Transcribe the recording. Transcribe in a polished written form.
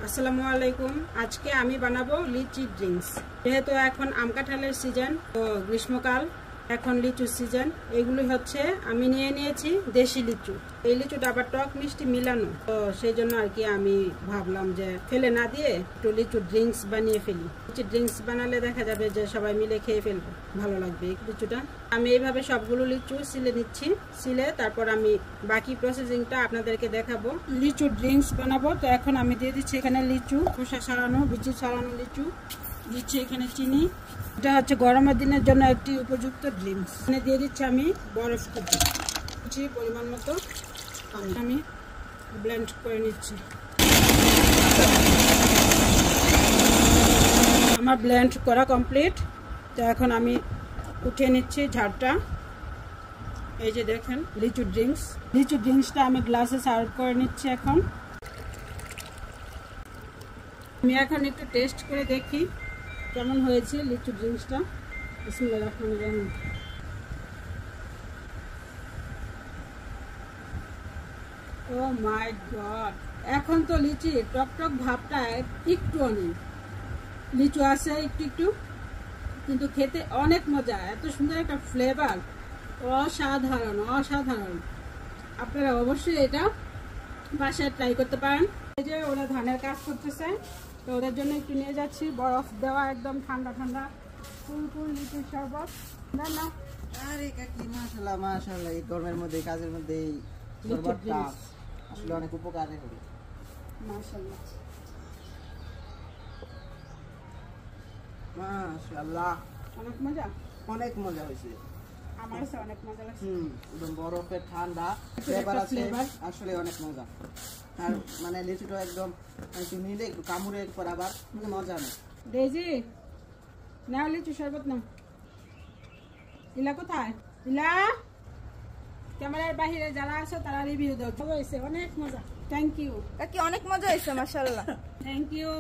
আসসালামু আলাইকুম। আজকে আমি বানাবো লিচি ড্রিঙ্কস। যেহেতু এখন আম কাঁঠালের সিজন, তো গ্রীষ্মকাল, এখন লিচুর সিজন। এগুলি হচ্ছে আমি নিয়ে নিয়েছি দেশি লিচু। এই লিচুটা আবার টক মিষ্টি মিলানো, তো সেই জন্য আর কি আমি ভাবলাম যে ফেলে না দিয়ে একটু লিচু ড্রিঙ্কস বানিয়ে ফেলি। লিচু ড্রিঙ্কস বানালে দেখা যাবে যে সবাই মিলে খেয়ে ফেলবো, ভালো লাগবে লিচুটা। আমি এইভাবে সবগুলো লিচু সিলে নিচ্ছি। সিলে তারপর আমি বাকি প্রসেসিংটা আপনাদেরকে দেখাবো। লিচু ড্রিঙ্কস বানাবো, তো এখন আমি দিয়ে দিচ্ছি এখানে লিচু, খোসা ছাড়ানো, বিচি ছাড়ানো লিচু। দিচ্ছি এখানে চিনি। এটা হচ্ছে গরমের দিনের জন্য একটি উপযুক্ত ড্রিঙ্কস। এখানে দিয়ে দিচ্ছি আমি বরফ দিচ্ছি পরিমাণ মতো। আমি ব্লেন্ড করে নিচ্ছি। আমার ব্লেন্ড করা কমপ্লিট। তো এখন আমি উঠিয়ে নিচ্ছি ঝাড়টা। এই যে দেখেন লিচু ড্রিঙ্কস। লিচু ড্রিঙ্কসটা আমি গ্লাসে সার্ভ করে নিচ্ছি। এখন আমি একটু টেস্ট করে দেখি কেমন হয়েছে লিচু ড্রিঙ্কসটা। বিসমিল্লাহির রহমানির রহিম। ও মাই গড, এখন তো লিচি টক টক ভাবটা একটুও নেই। লিচু আছে একটু, কিন্তু খেতে অনেক মজা। এত সুন্দর একটা ফ্লেভার, অসাধারণ অসাধারণ। আপনারা অবশ্যই এটা বাসায় ট্রাই করতে পারেন। এই যে ওরা ধানের কাজ করতেছে, তো ওদের জন্য একটু নিয়ে যাচ্ছি বরফ দেওয়া, একদম ঠান্ডা ঠান্ডা ফুল লিচুর শরবত। না আরে কাকি, মাশাআল্লাহ মাশাআল্লাহ, এই গরমের মধ্যে কাজের মধ্যে এই শরবতটা আসলে অনেক উপকারী হবে। মাশাআল্লাহ মাশাআল্লাহ, অনেক মজা, অনেক মজা হয়েছে। আমার কাছে অনেক মজা লাগছে। একদম বরফের ঠান্ডা ফ্লেভার আছে, আসলে অনেক মজা। আর মানে লিচুটা একদম একটু নিলে একটু কামড়ে পর আবার মানে মজা নেই। ডেজি নাও লিচু শরবত নাও। ইলা কোথায়? ইলা, ক্যামেরার বাহিরে যারা আছে তারা রিভিউ দাও। হয়েছে অনেক মজা। থ্যাংক ইউ কাকি, অনেক মজা হয়েছে মাশাআল্লাহ। Thank you.